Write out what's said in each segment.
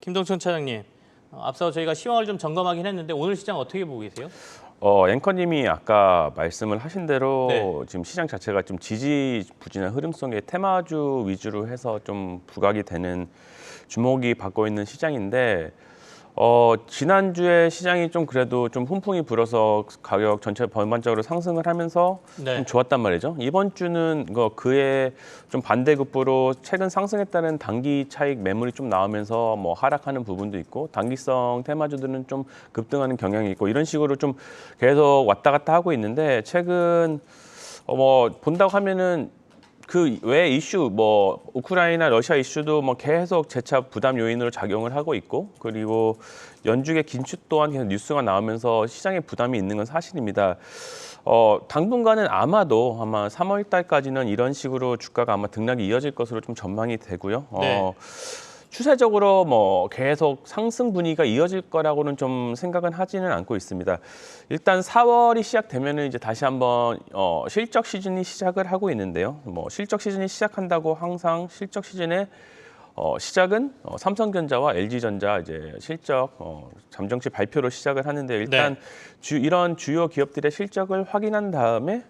김동천 차장님, 앞서 저희가 시황을 좀 점검하긴 했는데 오늘 시장 어떻게 보고 계세요? 앵커님이 아까 말씀을 하신 대로 네. 지금 시장 자체가 좀 지지부진한 흐름 속에 테마주 위주로 해서 좀 부각이 되는 주목이 받고 있는 시장인데 지난주에 시장이 좀 그래도 좀 훈풍이 불어서 가격 전체 전반적으로 상승을 하면서 네. 좀 좋았단 말이죠. 이번 주는 그에 좀 반대급부로 최근 상승했다는 단기 차익 매물이 좀 나오면서 뭐 하락하는 부분도 있고 단기성 테마주들은 좀 급등하는 경향이 있고 이런 식으로 좀 계속 왔다 갔다 하고 있는데 최근 뭐 본다고 하면은 그 외 이슈 뭐 우크라이나 러시아 이슈도 뭐 계속 재차 부담 요인으로 작용을 하고 있고 그리고 연중의 긴축 또한 계속 뉴스가 나오면서 시장에 부담이 있는 건 사실입니다. 당분간은 아마 3월 달까지는 이런 식으로 주가가 아마 등락이 이어질 것으로 좀 전망이 되고요. 네. 추세적으로 뭐 계속 상승 분위기가 이어질 거라고는 좀 생각은 하지는 않고 있습니다. 일단 4월이 시작되면은 이제 다시 한번 실적 시즌이 시작을 하고 있는데요. 뭐 실적 시즌이 시작한다고 항상 실적 시즌에 시작은 삼성전자와 LG전자 이제 실적 잠정치 발표로 시작을 하는데 일단 네. 이런 주요 기업들의 실적을 확인한 다음에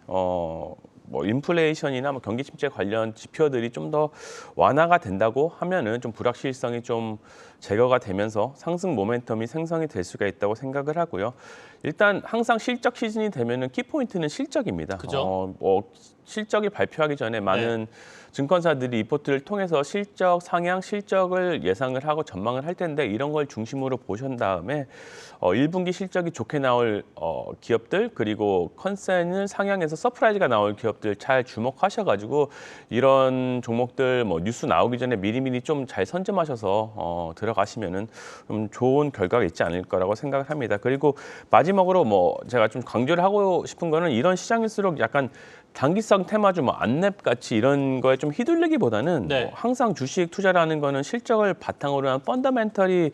뭐 인플레이션이나 뭐 경기 침체 관련 지표들이 좀 더 완화가 된다고 하면은 좀 불확실성이 좀 제거가 되면서 상승 모멘텀이 생성이 될 수가 있다고 생각을 하고요. 일단 항상 실적 시즌이 되면은 키포인트는 실적입니다. 그죠? 뭐 실적이 발표하기 전에 많은 증권사들이 리포트를 통해서 실적 상향, 실적을 예상을 하고 전망을 할 텐데 이런 걸 중심으로 보신 다음에 1분기 실적이 좋게 나올 기업들 그리고 컨센을 상향해서 서프라이즈가 나올 기업들 잘 주목하셔가지고 이런 종목들 뭐 뉴스 나오기 전에 미리미리 좀 잘 선점하셔서 들어가시면은 좀 좋은 결과가 있지 않을까라고 생각을 합니다. 그리고 마지막으로 뭐 제가 좀 강조를 하고 싶은 거는 이런 시장일수록 약간 단기성 테마주 뭐 안랩 같이 이런 거에 좀 휘둘리기보다는 네. 뭐 항상 주식 투자라는 거는 실적을 바탕으로 한 펀더멘털이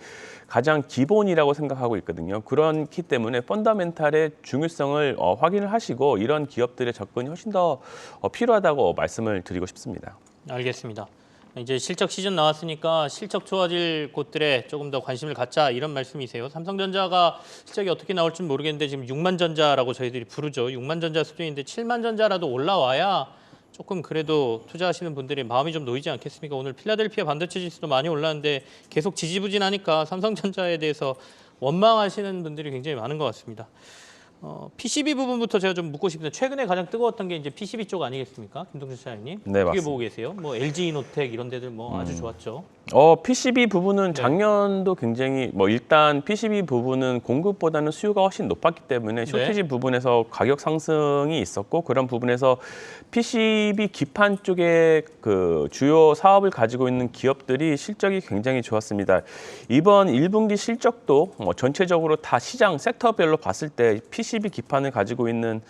가장 기본이라고 생각하고 있거든요. 그렇기 때문에 펀더멘탈의 중요성을 확인을 하시고 이런 기업들의 접근이 훨씬 더 필요하다고 말씀을 드리고 싶습니다. 알겠습니다. 이제 실적 시즌 나왔으니까 실적 좋아질 곳들에 조금 더 관심을 갖자 이런 말씀이세요. 삼성전자가 실적이 어떻게 나올지 모르겠는데 지금 6만 전자라고 저희들이 부르죠. 6만 전자 수준인데 7만 전자라도 올라와야 조금 그래도 투자하시는 분들이 마음이 좀 놓이지 않겠습니까? 오늘 필라델피아 반도체 지수도 많이 올랐는데 계속 지지부진하니까 삼성전자에 대해서 원망하시는 분들이 굉장히 많은 것 같습니다. PCB 부분부터 제가 좀 묻고 싶은데 최근에 가장 뜨거웠던 게 이제 PCB 쪽 아니겠습니까? 김동준 차장님. 네, 어떻게 맞습니다. 보고 계세요? 뭐 LG 이노텍 이런 데들 뭐 아주 좋았죠. PCB 부분은 네. 작년도 굉장히 뭐 일단 PCB 부분은 공급보다는 수요가 훨씬 높았기 때문에 쇼티지 부분에서 가격 상승이 있었고 그런 부분에서 PCB 기판 쪽에 그 주요 사업을 가지고 있는 기업들이 실적이 굉장히 좋았습니다. 이번 1분기 실적도 뭐 전체적으로 다 시장 섹터별로 봤을 때 PCB 기판을 가지고 있는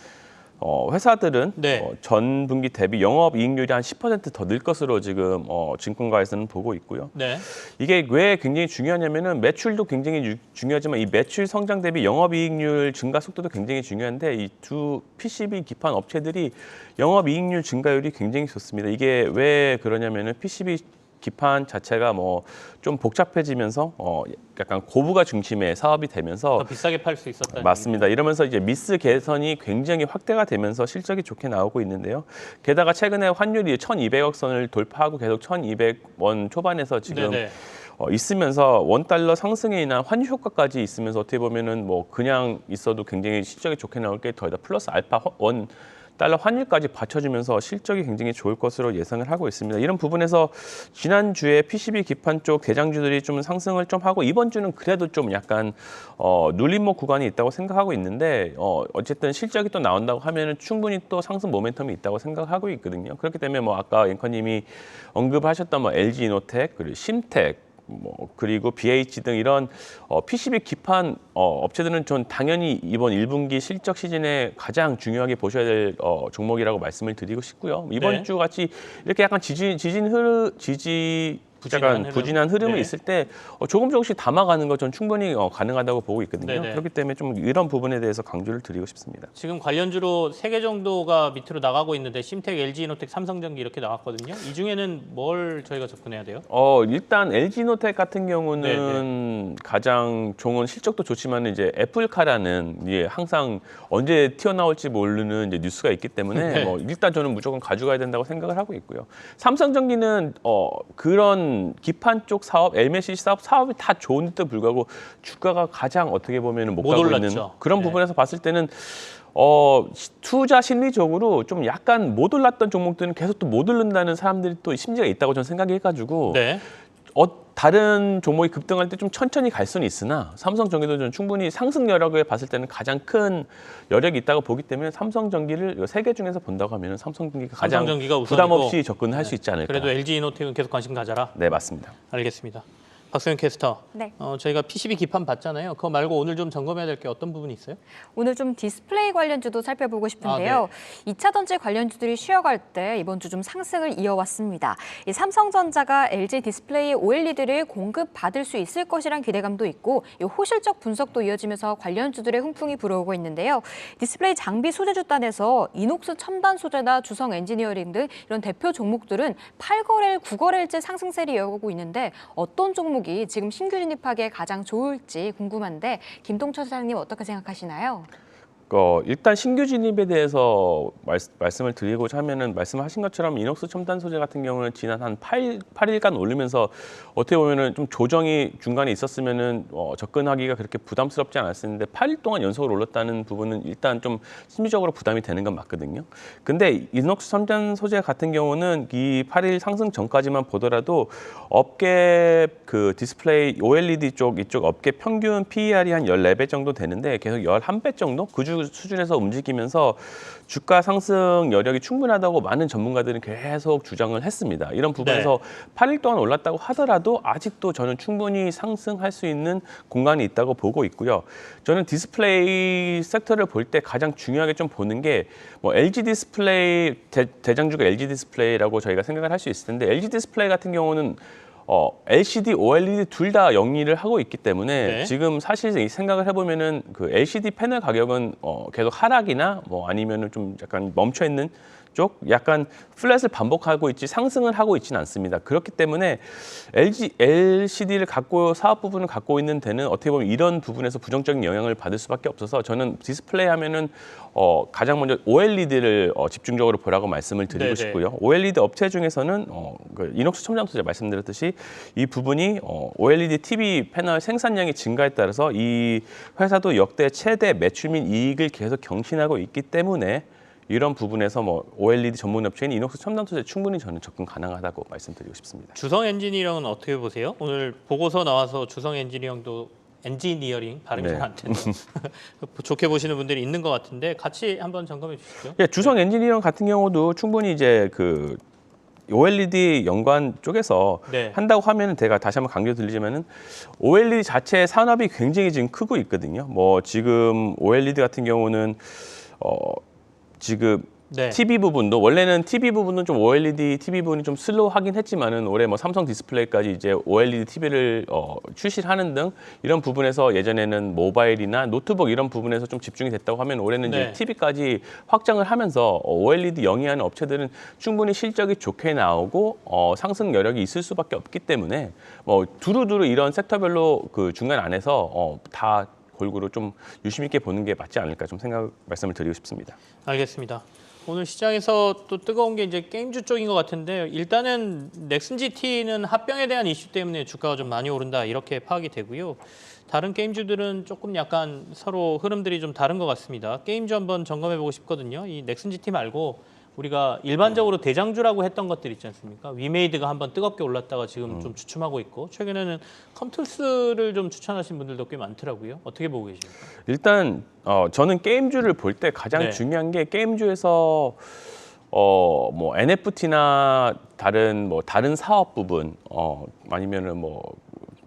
회사들은 네. 전 분기 대비 영업이익률이 한 10%더 늘 것으로 지금 증권가에서는 보고 있고요. 네. 이게 왜 굉장히 중요하냐면은 매출도 굉장히 중요하지만 이 매출 성장 대비 영업이익률 증가 속도도 굉장히 중요한데 이 두 PCB 기판 업체들이 영업이익률 증가율이 굉장히 좋습니다. 이게 왜 그러냐면은 PCB 기판 자체가 뭐 좀 복잡해지면서 약간 고부가 중심의 사업이 되면서 더 비싸게 팔 수 있었다는 맞습니다. 이러면서 이제 미스 개선이 굉장히 확대가 되면서 실적이 좋게 나오고 있는데요. 게다가 최근에 환율이 1,200억 선을 돌파하고 계속 1,200원 초반에서 지금 네네. 있으면서 원달러 상승에 인한 환율 효과까지 있으면서 어떻게 보면은 뭐 그냥 있어도 굉장히 실적이 좋게 나올 게 더해다 플러스 알파 원 달러 환율까지 받쳐주면서 실적이 굉장히 좋을 것으로 예상을 하고 있습니다. 이런 부분에서 지난주에 PCB 기판 쪽 대장주들이 좀 상승을 좀 하고 이번 주는 그래도 좀 약간 눌림목 구간이 있다고 생각하고 있는데 어쨌든 실적이 또 나온다고 하면은 충분히 또 상승 모멘텀이 있다고 생각하고 있거든요. 그렇기 때문에 뭐 아까 앵커님이 언급하셨던 뭐 LG 이노텍 그리고 심텍 뭐 그리고 BH 등 이런 PCB 기판 업체들은 전 당연히 이번 1분기 실적 시즌에 가장 중요하게 보셔야 될 종목이라고 말씀을 드리고 싶고요. 이번 네. 주 같이 이렇게 약간 지지 약간 부진한 흐름이 네. 있을 때 조금 조금씩 담아가는 거 전 충분히 가능하다고 보고 있거든요. 네네. 그렇기 때문에 좀 이런 부분에 대해서 강조를 드리고 싶습니다. 지금 관련주로 3개 정도가 밑으로 나가고 있는데 심텍, LG이노텍, 삼성전기 이렇게 나왔거든요. 이 중에는 뭘 저희가 접근해야 돼요? 일단 LG노텍 같은 경우는 가장 좋은 실적도 좋지만 이제 애플카라는 항상 언제 튀어나올지 모르는 이제 뉴스가 있기 때문에 네. 뭐 일단 저는 무조건 가져가야 된다고 생각을 하고 있고요. 삼성전기는 그런 기판 쪽 사업, LMC 사업이 다 좋은데도 불구하고 주가가 가장 어떻게 보면 못 가고 올랐죠. 있는 그런 네. 부분에서 봤을 때는 투자 심리적으로 좀 약간 못 올랐던 종목들은 계속 또 못 오른다는 사람들이 또 심리가 있다고 저는 생각해가지고 네. 다른 종목이 급등할 때 좀 천천히 갈 수는 있으나 삼성전기도 좀 충분히 상승 여력을 봤을 때는 가장 큰 여력이 있다고 보기 때문에 삼성전기를 3개 중에서 본다고 하면 삼성전기가 가장 삼성전기가 부담 우선이고. 없이 접근을 할 수 있지 않을까. 그래도 LG이노텍은 계속 관심 가져라. 네, 맞습니다. 알겠습니다. 박소영 캐스터. 네. 저희가 PCB 기판 봤잖아요. 그거 말고 오늘 좀 점검해야 될 게 어떤 부분이 있어요? 오늘 좀 디스플레이 관련주도 살펴보고 싶은데요. 2차 전지 관련주들이 쉬어갈 때 이번 주 좀 상승을 이어왔습니다. 이 삼성전자가 LG 디스플레이 OLED를 공급받을 수 있을 것이란 기대감도 있고 이 호실적 분석도 이어지면서 관련주들의 훈풍이 불어오고 있는데요. 디스플레이 장비 소재주단에서 이녹스 첨단 소재나 주성 엔지니어링 등 이런 대표 종목들은 8거래일, 9거래일째 상승세를 이어오고 있는데 어떤 종목이 지금 신규 진입하기에 가장 좋을지 궁금한데 김동철 사장님 어떻게 생각하시나요? 일단 신규 진입에 대해서 말씀을 드리고자 하면은 말씀하신 것처럼 이녹스 첨단 소재 같은 경우는 지난 한 8일간 오르면서 어떻게 보면은 좀 조정이 중간에 있었으면은 접근하기가 그렇게 부담스럽지 않았을 텐데 8일 동안 연속으로 올랐다는 부분은 일단 좀 심리적으로 부담이 되는 건 맞거든요. 근데 이녹스 첨단 소재 같은 경우는 이 8일 상승 전까지만 보더라도 업계 그 디스플레이 OLED 이쪽 업계 평균 PER이 한 14배 정도 되는데 계속 11배 정도 그 수준에서 움직이면서 주가 상승 여력이 충분하다고 많은 전문가들은 계속 주장을 했습니다. 이런 부분에서 8일 동안 올랐다고 하더라도 아직도 저는 충분히 상승할 수 있는 공간이 있다고 보고 있고요. 저는 디스플레이 섹터를 볼 때 가장 중요하게 좀 보는 게 뭐 LG 디스플레이 대장주가 LG 디스플레이라고 저희가 생각을 할 수 있을 텐데 LG 디스플레이 같은 경우는 LCD, OLED 둘 다 영위를 하고 있기 때문에 지금 사실 생각을 해보면은 그 LCD 패널 가격은 계속 하락이나 뭐 아니면은 좀 약간 멈춰 있는 쪽, 약간 플랫을 반복하고 있지 상승을 하고 있지는 않습니다. 그렇기 때문에 LCD를 사업 부분을 갖고 있는 데는 어떻게 보면 이런 부분에서 부정적인 영향을 받을 수밖에 없어서 저는 디스플레이 하면은 가장 먼저 OLED를 집중적으로 보라고 말씀을 드리고 싶고요. OLED 업체 중에서는 그 이녹스 첨단 소재 말씀드렸듯이 이 부분이 OLED TV 패널 생산량이 증가에 따라서 이 회사도 역대 최대 매출 및 이익을 계속 경신하고 있기 때문에 이런 부분에서 뭐 OLED 전문 업체인 이녹스 첨단 소재 충분히 저는 접근 가능하다고 말씀드리고 싶습니다. 주성 엔지니어링은 어떻게 보세요? 오늘 보고서 나와서 주성 엔지니어링 발음이 잘 안 되네요. 좋게 보시는 분들이 있는 것 같은데 같이 한번 점검해 주시죠. 예, 주성 엔지니어링 같은 경우도 충분히 이제 그 OLED 연관 쪽에서 한다고 하면은 제가 다시 한번 강조드리지만은 OLED 자체 산업이 굉장히 지금 크고 있거든요. 뭐 지금 OLED 같은 경우는 지금 TV 부분도 원래는 TV 부분은 좀 OLED TV 부분이 좀 슬로우하긴 했지만은 올해 뭐 삼성 디스플레이까지 이제 OLED TV를 출시를 하는 등 이런 부분에서 예전에는 모바일이나 노트북 이런 부분에서 좀 집중이 됐다고 하면 올해는 이제 TV까지 확장을 하면서 OLED 영위하는 업체들은 충분히 실적이 좋게 나오고 상승 여력이 있을 수밖에 없기 때문에 뭐 두루두루 이런 섹터별로 그 중간 안에서 다 골고루 좀 유심 있게 보는 게 맞지 않을까 좀 말씀을 드리고 싶습니다. 알겠습니다. 오늘 시장에서 또 뜨거운 게 이제 게임주 쪽인 것 같은데 일단은 넥슨 GT는 합병에 대한 이슈 때문에 주가가 좀 많이 오른다 이렇게 파악이 되고요. 다른 게임주들은 조금 약간 서로 흐름들이 좀 다른 것 같습니다. 게임주 한번 점검해 보고 싶거든요. 이 넥슨 GT 말고 우리가 일반적으로 대장주라고 했던 것들 있지 않습니까? 위메이드가 한번 뜨겁게 올랐다가 지금 좀 주춤하고 있고 최근에는 컴투스를 좀 추천하신 분들도 꽤 많더라고요. 어떻게 보고 계십니까? 일단 저는 게임주를 볼 때 가장 중요한 게 게임주에서 뭐 NFT나 다른 사업 부분 아니면은 뭐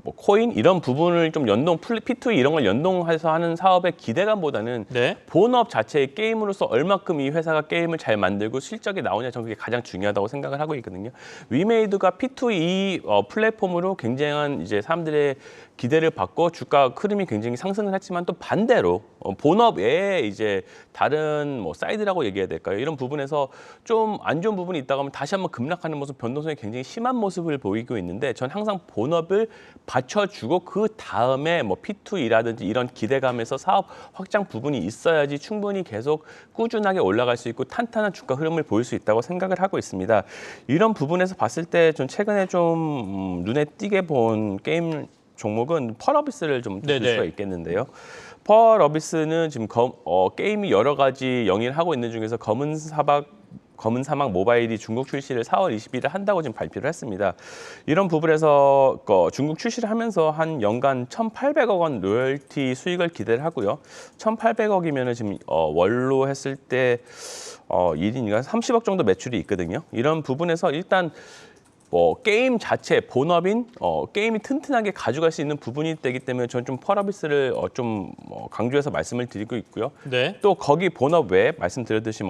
뭐 코인 이런 부분을 좀 연동 P2E 이런 걸 연동해서 하는 사업의 기대감보다는 네. 본업 자체의 게임으로서 얼마큼 이 회사가 게임을 잘 만들고 실적이 나오냐 저는 그게 가장 중요하다고 생각을 하고 있거든요. 위메이드가 P2E 플랫폼으로 굉장한 이제 사람들의 기대를 받고 주가 흐름이 굉장히 상승을 했지만 또 반대로 본업 외에 이제 다른 뭐 사이드라고 얘기해야 될까요? 이런 부분에서 좀 안 좋은 부분이 있다고 하면 다시 한번 급락하는 모습, 변동성이 굉장히 심한 모습을 보이고 있는데 전 항상 본업을 받쳐주고 그 다음에 뭐 P2E라든지 이런 기대감에서 사업 확장 부분이 있어야지 충분히 계속 꾸준하게 올라갈 수 있고 탄탄한 주가 흐름을 보일 수 있다고 생각을 하고 있습니다. 이런 부분에서 봤을 때 전 최근에 좀 눈에 띄게 본 게임 종목은 펄어비스를 좀 볼 네네. 수가 있겠는데요. 펄어비스는 지금 게임이 여러 가지 영위를 하고 있는 중에서 검은 사막 모바일이 중국 출시를 4월 20일에 한다고 지금 발표를 했습니다. 이런 부분에서 중국 출시를 하면서 한 연간 1,800억 원 로열티 수익을 기대를 하고요. 1,800억이면 지금 월로 했을 때 1인이가 30억 정도 매출이 있거든요. 이런 부분에서 일단 게임 자체 본업인 게임이 튼튼하게 가져갈 수 있는 부분이 되기 때문에 저는 좀 펄어비스를 좀 강조해서 말씀을 드리고 있고요. 네. 또 거기 본업 외에 말씀드렸듯이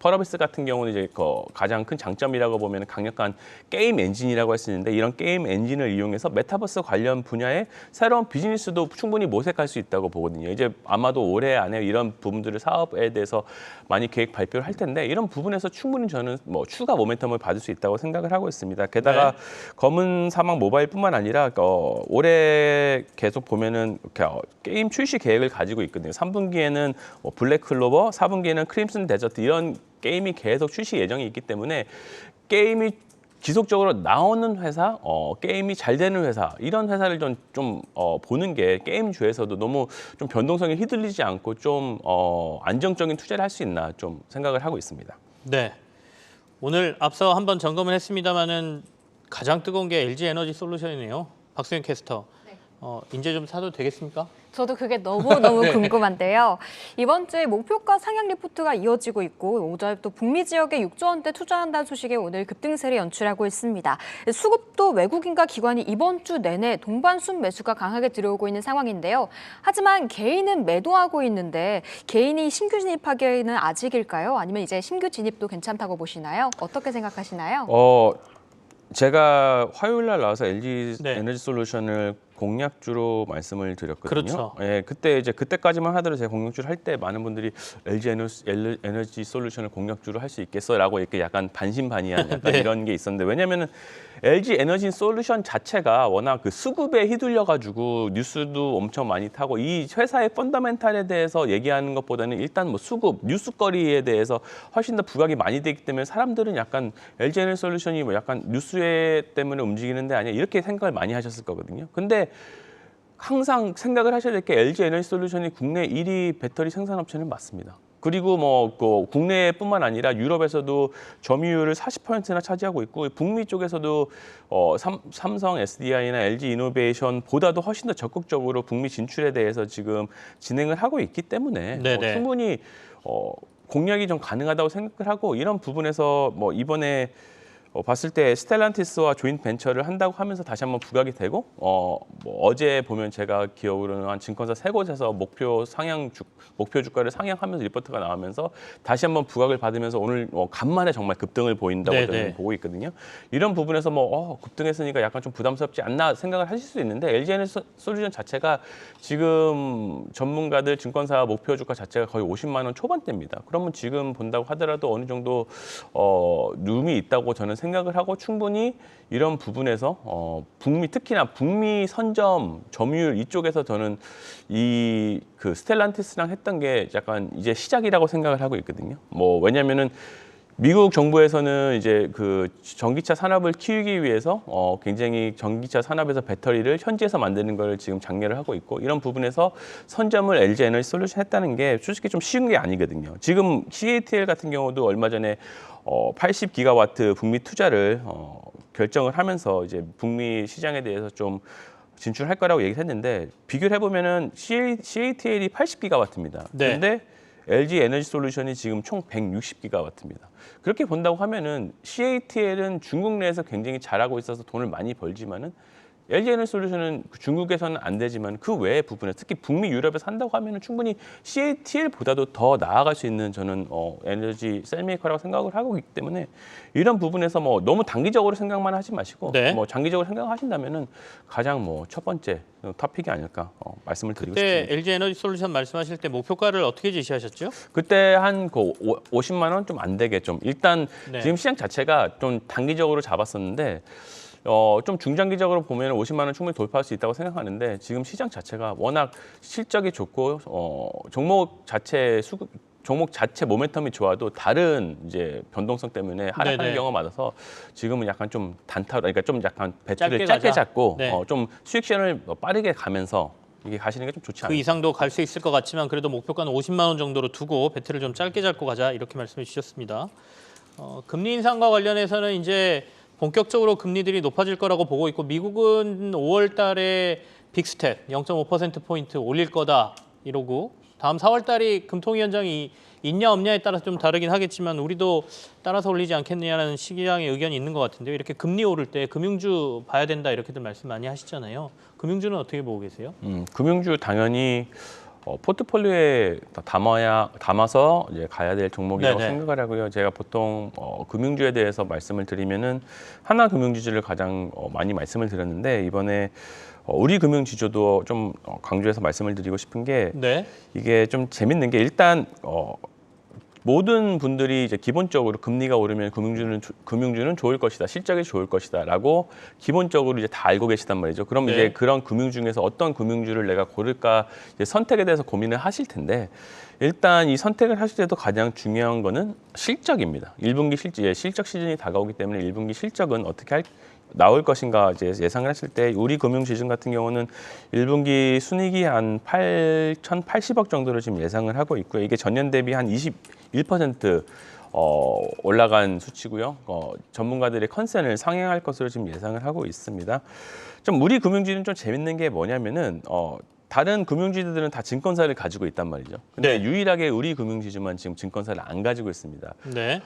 펄어비스 같은 경우는 이제 가장 큰 장점이라고 보면 강력한 게임 엔진이라고 할 수 있는데 이런 게임 엔진을 이용해서 메타버스 관련 분야의 새로운 비즈니스도 충분히 모색할 수 있다고 보거든요. 이제 아마도 올해 안에 이런 부분들을 사업에 대해서 많이 계획 발표를 할 텐데 이런 부분에서 충분히 저는 추가 모멘텀을 받을 수 있다고 생각을 하고 있습니다. 게다가 검은 사막 모바일뿐만 아니라 올해 계속 보면은 게임 출시 계획을 가지고 있거든요. 3분기에는 블랙 클로버, 4분기에는 크림슨 데저트 이런 게임이 계속 출시 예정이 있기 때문에 게임이 지속적으로 나오는 회사, 게임이 잘 되는 회사 이런 회사를 좀 보는 게 게임주에서도 너무 좀 변동성에 휘둘리지 않고 좀 안정적인 투자를 할 수 있나 좀 생각을 하고 있습니다. 네. 오늘 앞서 한번 점검을 했습니다만은 가장 뜨거운 게 LG 에너지 솔루션이네요. 박수영 캐스터. 이제 좀 사도 되겠습니까? 저도 그게 너무너무 네. 궁금한데요. 이번 주에 목표가 상향 리포트가 이어지고 있고 오늘 또 북미 지역에 6조 원대 투자한다는 소식에 오늘 급등세를 연출하고 있습니다. 수급도 외국인과 기관이 이번 주 내내 동반순 매수가 강하게 들어오고 있는 상황인데요. 하지만 개인은 매도하고 있는데 개인이 신규 진입하기에는 아직일까요? 아니면 이제 신규 진입도 괜찮다고 보시나요? 어떻게 생각하시나요? 제가 화요일 날 나와서 LG 네. 에너지 솔루션을 공략주로 말씀을 드렸거든요. 그렇죠. 예, 그때까지만 하더라도 제가 공략주를 할 때 많은 분들이 LG 에너지 솔루션을 공략주로 할 수 있겠어라고 이렇게 약간 반신반의한 약간 네. 이런 게 있었는데 왜냐면은 LG 에너지 솔루션 자체가 워낙 그 수급에 휘둘려 가지고 뉴스도 엄청 많이 타고 이 회사의 펀더멘탈에 대해서 얘기하는 것보다는 일단 수급, 뉴스거리에 대해서 훨씬 더 부각이 많이 되기 때문에 사람들은 약간 LG 에너지 솔루션이 약간 뉴스에 때문에 움직이는데 아니야 이렇게 생각을 많이 하셨을 거거든요. 근데 항상 생각을 하셔야 될 게 LG 에너지 솔루션이 국내 1위 배터리 생산업체는 맞습니다. 그리고 국내뿐만 아니라 유럽에서도 점유율을 40%나 차지하고 있고 북미 쪽에서도 삼성 SDI나 LG 이노베이션보다도 훨씬 더 적극적으로 북미 진출에 대해서 지금 진행을 하고 있기 때문에 네네. 충분히 공략이 좀 가능하다고 생각을 하고 이런 부분에서 이번에 봤을 때 스텔란티스와 조인 벤처를 한다고 하면서 다시 한번 부각이 되고 어제 보면 제가 기억으로는 한 증권사 세 곳에서 목표 주가를 상향하면서 리포트가 나오면서 다시 한번 부각을 받으면서 오늘 간만에 정말 급등을 보인다고 네네. 저는 보고 있거든요. 이런 부분에서 급등했으니까 약간 좀 부담스럽지 않나 생각을 하실 수 있는데 LG 에너지 솔루션 자체가 지금 전문가들 증권사 목표 주가 자체가 거의 50만 원 초반대입니다. 그러면 지금 본다고 하더라도 어느 정도 룸이 있다고 저는 생각을 하고 충분히 이런 부분에서 특히나 북미 선점 점유율 이쪽에서 저는 이 스텔란티스랑 했던 게 약간 이제 시작이라고 생각을 하고 있거든요. 왜냐면은 미국 정부에서는 이제 전기차 산업을 키우기 위해서 굉장히 전기차 산업에서 배터리를 현지에서 만드는 걸 지금 장려를 하고 있고 이런 부분에서 선점을 LG 에너지 솔루션 했다는 게 솔직히 좀 쉬운 게 아니거든요. 지금 CATL 같은 경우도 얼마 전에 80기가와트 북미 투자를 결정을 하면서 이제 북미 시장에 대해서 좀 진출할 거라고 얘기를 했는데 비교를 해보면은 CATL이 80기가와트입니다. 네. 그런데 LG 에너지 솔루션이 지금 총 160기가와트입니다. 그렇게 본다고 하면은 CATL은 중국 내에서 굉장히 잘하고 있어서 돈을 많이 벌지만은 LG에너지솔루션은 중국에서는 안 되지만 그 외의 부분에 특히 북미 유럽에서 한다고 하면은 충분히 CATL보다도 더 나아갈 수 있는 저는 에너지 셀메이커라고 생각을 하고 있기 때문에 이런 부분에서 뭐 너무 단기적으로 생각만 하지 마시고 네. 뭐 장기적으로 생각하신다면은 가장 뭐 첫 번째 토픽이 아닐까 말씀을 드리고 그때 싶습니다. LG 에너지 솔루션 말씀하실 때 목표가를 어떻게 제시하셨죠? 그때 한 그 50만 원 좀 안 되게 좀 일단 네. 지금 시장 자체가 좀 단기적으로 잡았었는데 좀 중장기적으로 보면 50만 원 충분히 돌파할 수 있다고 생각하는데 지금 시장 자체가 워낙 실적이 좋고 종목 자체 모멘텀이 좋아도 다른 이제 변동성 때문에 하락하는 네네. 경우가 많아서 지금은 약간 좀 단타로 그러니까 좀 약간 배틀을 짧게 짧게 가자. 잡고 네. 좀 수익 시간을 빠르게 가면서 이게 가시는 게 좀 좋지 그 않을까. 이상도 갈 수 있을 것 같지만 그래도 목표가는 50만 원 정도로 두고 배틀을 좀 짧게 잡고 가자 이렇게 말씀해 주셨습니다. 금리 인상과 관련해서는 이제 본격적으로 금리들이 높아질 거라고 보고 있고 미국은 5월 달에 빅스텝 0.5% 포인트 올릴 거다 이러고 다음 4월 달이 금통위원장이 있냐 없냐에 따라서 좀 다르긴 하겠지만 우리도 따라서 올리지 않겠느냐는 시장의 의견이 있는 것 같은데요. 이렇게 금리 오를 때 금융주 봐야 된다 이렇게들 말씀 많이 하시잖아요. 금융주는 어떻게 보고 계세요? 금융주 당연히 포트폴리오에 담아서 이제 가야 될 종목이라고 네네. 생각을 하고요. 제가 보통 금융주에 대해서 말씀을 드리면은 하나금융지주를 가장 많이 말씀을 드렸는데 이번에 우리 금융지주도 좀 강조해서 말씀을 드리고 싶은 게 네. 이게 좀 재밌는 게 일단 모든 분들이 이제 기본적으로 금리가 오르면 금융주는 좋을 것이다, 실적이 좋을 것이다라고 기본적으로 이제 다 알고 계시단 말이죠. 그럼 네. 이제 그런 금융 중에서 어떤 금융주를 내가 고를까 이제 선택에 대해서 고민을 하실 텐데 일단 이 선택을 하실 때도 가장 중요한 거는 실적입니다. 1분기 실적 시즌이 다가오기 때문에 1분기 실적은 어떻게 나올 것인가 이제 예상을 했을 때 우리 금융지주 같은 경우는 1분기 순이익이 한 8,080억 정도를 지금 예상을 하고 있고요. 이게 전년 대비 한 21% 올라간 수치고요. 전문가들의 컨센을 상회할 것으로 지금 예상을 하고 있습니다. 좀 우리 금융지주는 좀 재밌는 게 뭐냐면은 다른 금융지주들은 다 증권사를 가지고 있단 말이죠. 근데 네. 유일하게 우리 금융지주만 지금 증권사를 안 가지고 있습니다. 네.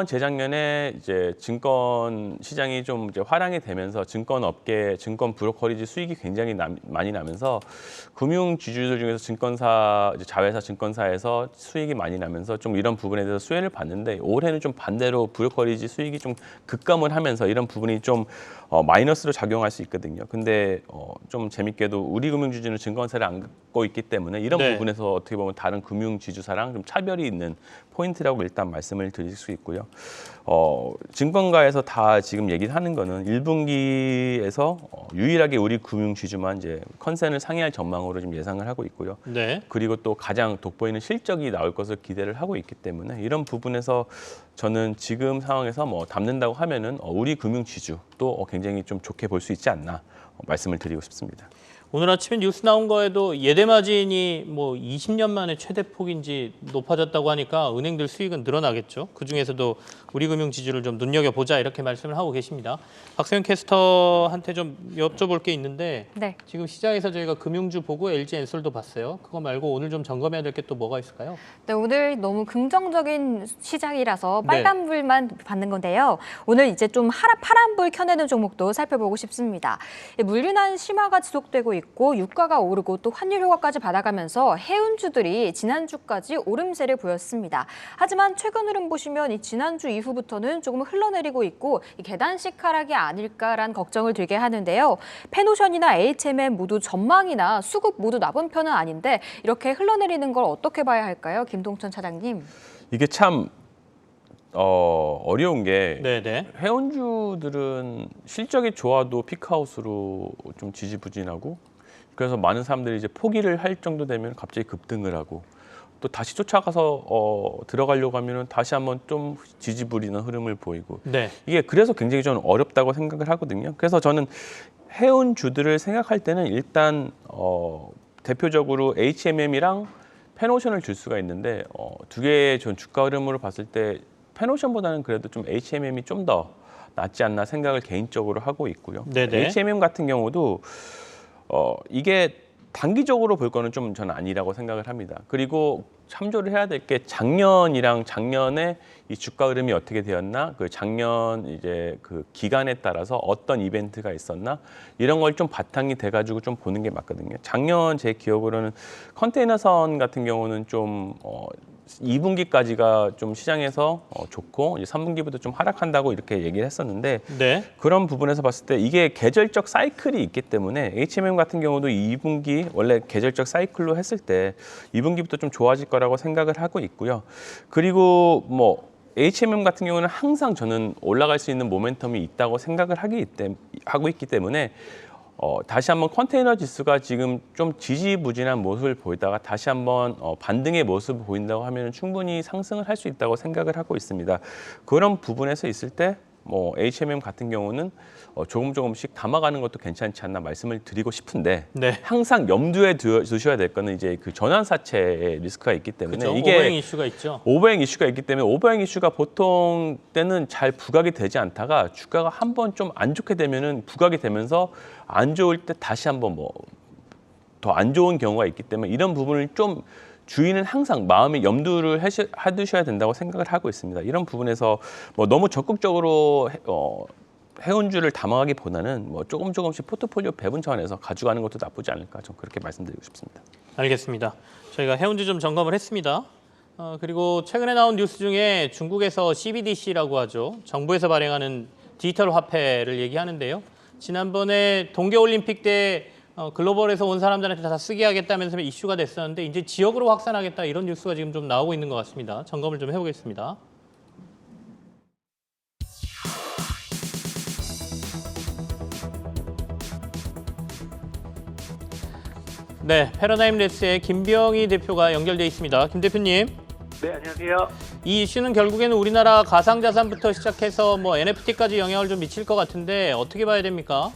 재작년에 이제 증권 시장이 좀 이제 화랑이 되면서 증권 브로커리지 수익이 굉장히 많이 나면서 금융 지주들 중에서 자회사 증권사에서 수익이 많이 나면서 좀 이런 부분에 대해서 수혜를 받는데 올해는 좀 반대로 브로커리지 수익이 좀 급감을 하면서 이런 부분이 좀 마이너스로 작용할 수 있거든요. 근데 좀 재밌게도 우리 금융지주는 증권사를 안 갖고 있기 때문에 이런 네. 부분에서 어떻게 보면 다른 금융지주사랑 좀 차별이 있는 포인트라고 일단 말씀을 드릴 수 있고요. 증권가에서 다 지금 얘기하는 거는 1분기에서 유일하게 우리 금융지주만 이제 컨센을 상회할 전망으로 지금 예상을 하고 있고요. 네. 그리고 또 가장 돋보이는 실적이 나올 것을 기대를 하고 있기 때문에 이런 부분에서 저는 지금 상황에서 뭐 담는다고 하면은 우리 금융지주도 굉장히 좀 좋게 볼 수 있지 않나 말씀을 드리고 싶습니다. 오늘 아침에 뉴스 나온 거에도 예대 마진이 뭐 20년 만에 최대 폭인지 높아졌다고 하니까 은행들 수익은 늘어나겠죠. 그 중에서도 우리금융지주를 좀 눈여겨보자 이렇게 말씀을 하고 계십니다. 박세현 캐스터한테 좀 여쭤볼 게 있는데 네. 지금 시장에서 저희가 금융주 보고 LG엔솔도 봤어요. 그거 말고 오늘 좀 점검해야 될 게 또 뭐가 있을까요? 네, 오늘 너무 긍정적인 시장이라서 네. 빨간불만 받는 건데요. 오늘 이제 좀 파란불 켜내는 종목도 살펴보고 싶습니다. 물류난 심화가 지속되고 있고 유가가 오르고 또 환율 효과까지 받아가면서 해운주들이 지난주까지 오름세를 보였습니다. 하지만 최근 흐름 보시면 이 지난주 이후부터는 조금 흘러내리고 있고 이 계단식 하락이 아닐까라는 걱정을 들게 하는데요. 페노션이나 H&M 모두 전망이나 수급 모두 나쁜 편은 아닌데 이렇게 흘러내리는 걸 어떻게 봐야 할까요? 김동천 차장님. 이게 참 어려운 게 네네. 해운주들은 실적이 좋아도 피크아웃으로 좀 지지부진하고 그래서 많은 사람들이 이제 포기를 할 정도 되면 갑자기 급등을 하고 또 다시 쫓아가서 들어가려고 하면은 다시 한번 좀 지지부진한 흐름을 보이고 네. 이게 그래서 굉장히 저는 어렵다고 생각을 하거든요. 그래서 저는 해운주들을 생각할 때는 일단 대표적으로 H&M이랑 페노션을 줄 수가 있는데 두 개의 전 주가 흐름으로 봤을 때 페노션보다는 그래도 좀 H&M이 좀 더 낫지 않나 생각을 개인적으로 하고 있고요. 네네. H&M 같은 경우도 이게 단기적으로 볼 거는 좀 저는 아니라고 생각을 합니다. 그리고 참조를 해야 될 게 작년이랑 작년에 이 주가 흐름이 어떻게 되었나, 그 작년 이제 그 기간에 따라서 어떤 이벤트가 있었나 이런 걸 좀 바탕이 돼가지고 좀 보는 게 맞거든요. 작년 제 기억으로는 컨테이너선 같은 경우는 좀 2분기까지가 좀 시장에서 좋고 이제 3분기부터 좀 하락한다고 이렇게 얘기를 했었는데 네. 그런 부분에서 봤을 때 이게 계절적 사이클이 있기 때문에 H&M 같은 경우도 2분기 원래 계절적 사이클로 했을 때 2분기부터 좀 좋아질 거라고 생각을 하고 있고요. 그리고 뭐 H&M 같은 경우는 항상 저는 올라갈 수 있는 모멘텀이 있다고 생각을 하고 있기 때문에 다시 한번 컨테이너 지수가 지금 좀 지지부진한 모습을 보이다가 다시 한번 반등의 모습을 보인다고 하면 충분히 상승을 할 수 있다고 생각을 하고 있습니다. 그런 부분에서 있을 때 뭐 H&M 같은 경우는 조금씩 담아가는 것도 괜찮지 않나 말씀을 드리고 싶은데 네. 항상 염두에 두셔야 될 거는 이제 그 전환사채의 리스크가 있기 때문에 그렇죠. 이게 오버행 이슈가 있죠. 오버행 이슈가 있기 때문에 오버행 이슈가 보통 때는 잘 부각이 되지 않다가 주가가 한번 좀 안 좋게 되면은 부각이 되면서 안 좋을 때 다시 한번 뭐 더 안 좋은 경우가 있기 때문에 이런 부분을 좀 주의는 항상 마음에 염두를 해두셔야 된다고 생각을 하고 있습니다. 이런 부분에서 뭐 너무 적극적으로 해운주를 담아가기보다는 뭐 조금씩 포트폴리오 배분 차원에서 가져가는 것도 나쁘지 않을까 좀 그렇게 말씀드리고 싶습니다. 알겠습니다. 저희가 해운주 좀 점검을 했습니다. 그리고 최근에 나온 뉴스 중에 중국에서 CBDC라고 하죠. 정부에서 발행하는 디지털 화폐를 얘기하는데요. 지난번에 동계올림픽 때 글로벌에서 온 사람들한테 다 쓰게 하겠다면서 이슈가 됐었는데 이제 지역으로 확산하겠다 이런 뉴스가 지금 좀 나오고 있는 것 같습니다. 점검을 좀 해보겠습니다. 네, 패러다임 랩스의 김병희 대표가 연결돼 있습니다. 김 대표님. 네, 안녕하세요. 이 이슈는 결국에는 우리나라 가상자산부터 시작해서 뭐 NFT까지 영향을 좀 미칠 것 같은데 어떻게 봐야 됩니까?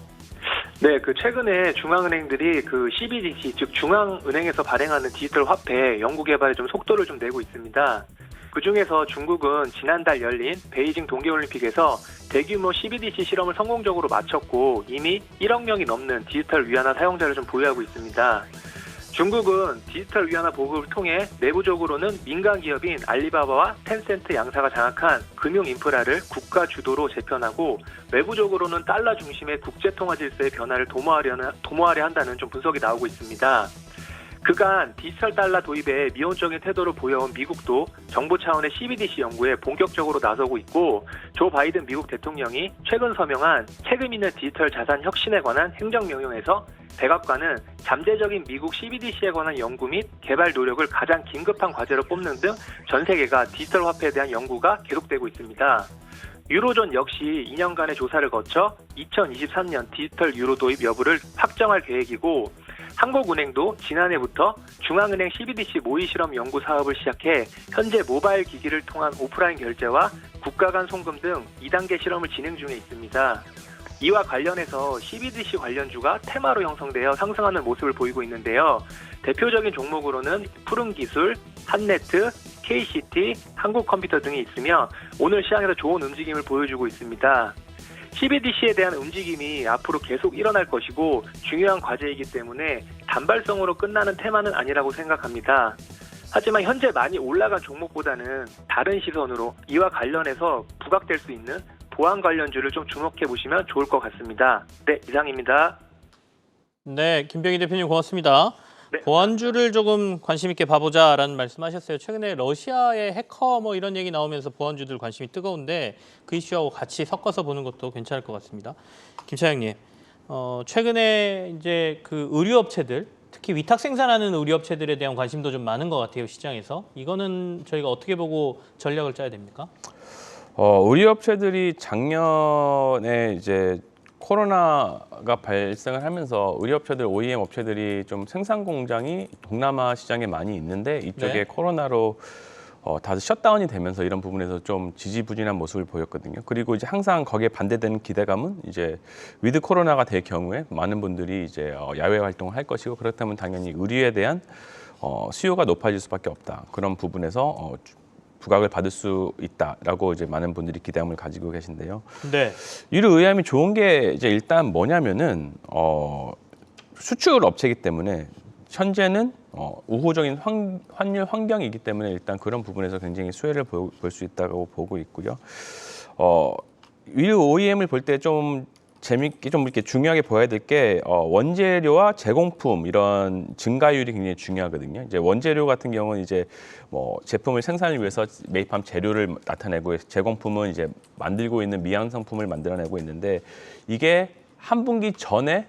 네, 최근에 중앙은행들이 CBDC, 즉 중앙은행에서 발행하는 디지털 화폐 연구 개발에 좀 속도를 좀 내고 있습니다. 그중에서 중국은 지난달 열린 베이징 동계올림픽에서 대규모 CBDC 실험을 성공적으로 마쳤고 이미 1억 명이 넘는 디지털 위안화 사용자를 좀 보유하고 있습니다. 중국은 디지털 위안화 보급을 통해 내부적으로는 민간 기업인 알리바바와 텐센트 양사가 장악한 금융 인프라를 국가 주도로 재편하고 외부적으로는 달러 중심의 국제 통화 질서의 변화를 도모하려 한다는 좀 분석이 나오고 있습니다. 그간 디지털 달러 도입에 미온적인 태도를 보여온 미국도 정부 차원의 CBDC 연구에 본격적으로 나서고 있고 조 바이든 미국 대통령이 최근 서명한 책임 있는 디지털 자산 혁신에 관한 행정명령에서 백악관은 잠재적인 미국 CBDC에 관한 연구 및 개발 노력을 가장 긴급한 과제로 꼽는 등 전 세계가 디지털 화폐에 대한 연구가 계속되고 있습니다. 유로존 역시 2년간의 조사를 거쳐 2023년 디지털 유로 도입 여부를 확정할 계획이고 한국은행도 지난해부터 중앙은행 CBDC 모의 실험 연구 사업을 시작해 현재 모바일 기기를 통한 오프라인 결제와 국가 간 송금 등 2단계 실험을 진행 중에 있습니다. 이와 관련해서 CBDC 관련주가 테마로 형성되어 상승하는 모습을 보이고 있는데요. 대표적인 종목으로는 푸른기술, 한네트, KCT, 한국컴퓨터 등이 있으며 오늘 시장에서 좋은 움직임을 보여주고 있습니다. CBDC에 대한 움직임이 앞으로 계속 일어날 것이고 중요한 과제이기 때문에 단발성으로 끝나는 테마는 아니라고 생각합니다. 하지만 현재 많이 올라간 종목보다는 다른 시선으로 이와 관련해서 부각될 수 있는 보안 관련주를 좀 주목해 보시면 좋을 것 같습니다. 네, 이상입니다. 네, 김병희 대표님 고맙습니다. 네. 보안주를 조금 관심 있게 봐보자라는 말씀하셨어요. 최근에 러시아의 해커 뭐 이런 얘기 나오면서 보안주들 관심이 뜨거운데 그 이슈하고 같이 섞어서 보는 것도 괜찮을 것 같습니다. 김 차장님, 최근에 이제 그 의류업체들, 특히 위탁 생산하는 의류업체들에 대한 관심도 좀 많은 것 같아요, 시장에서. 이거는 저희가 어떻게 보고 전략을 짜야 됩니까? 의류업체들이 작년에 이제 코로나가 발생을 하면서 의류업체들, OEM 업체들이 좀 생산 공장이 동남아 시장에 많이 있는데 이쪽에 네. 코로나로 다들 셔다운이 되면서 이런 부분에서 좀 지지부진한 모습을 보였거든요. 그리고 이제 항상 거기에 반대되는 기대감은 이제 위드 코로나가 될 경우에 많은 분들이 이제 야외 활동을 할 것이고 그렇다면 당연히 의류에 대한 수요가 높아질 수밖에 없다. 그런 부분에서 부각을 받을 수 있다라고 이제 많은 분들이 기대감을 가지고 계신데요. 네. 의류 의함이 좋은 게 이제 일단 뭐냐면은 수출 업체이기 때문에 현재는 우호적인 환율 환경이기 때문에 일단 그런 부분에서 굉장히 수혜를 볼 수 있다고 보고 있고요. 의류 OEM을 볼 때 좀 재밌게 좀 이렇게 중요하게 보아야 될 게 원재료와 제공품 이런 증가율이 굉장히 중요하거든요. 이제 원재료 같은 경우는 이제 뭐 제품을 생산을 위해서 매입한 재료를 나타내고 제공품은 이제 만들고 있는 미완성품을 만들어내고 있는데 이게 한 분기 전에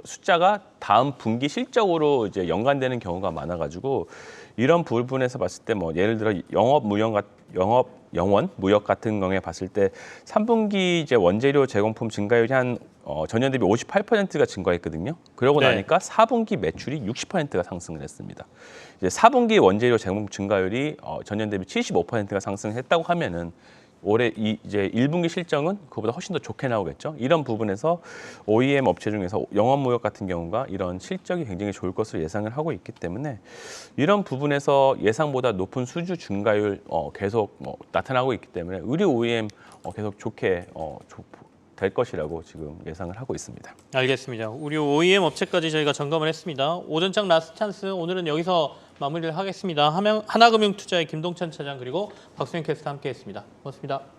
숫자가 다음 분기 실적으로 이제 연관되는 경우가 많아가지고 이런 부분에서 봤을 때 뭐 예를 들어 영원 무역 같은 경우에 봤을 때 3분기 이제 원재료 제공품 증가율이 한 전년 대비 58%가 증가했거든요. 그러고 네. 나니까 4분기 매출이 60%가 상승을 했습니다. 이제 4분기 원재료 제공품 증가율이 전년 대비 75%가 상승했다고 하면은 올해 이제 1분기 실적은 그보다 훨씬 더 좋게 나오겠죠. 이런 부분에서 OEM 업체 중에서 영업무역 같은 경우가 이런 실적이 굉장히 좋을 것으로 예상을 하고 있기 때문에 이런 부분에서 예상보다 높은 수주 증가율 계속 나타나고 있기 때문에 의류 OEM 계속 좋게 될 것이라고 지금 예상을 하고 있습니다. 알겠습니다. 우리 OEM 업체까지 저희가 점검을 했습니다. 오전장 라스트 찬스 오늘은 여기서 마무리를 하겠습니다. 하나금융투자의 김동찬 차장 그리고 박수영 캐스터 함께했습니다. 고맙습니다.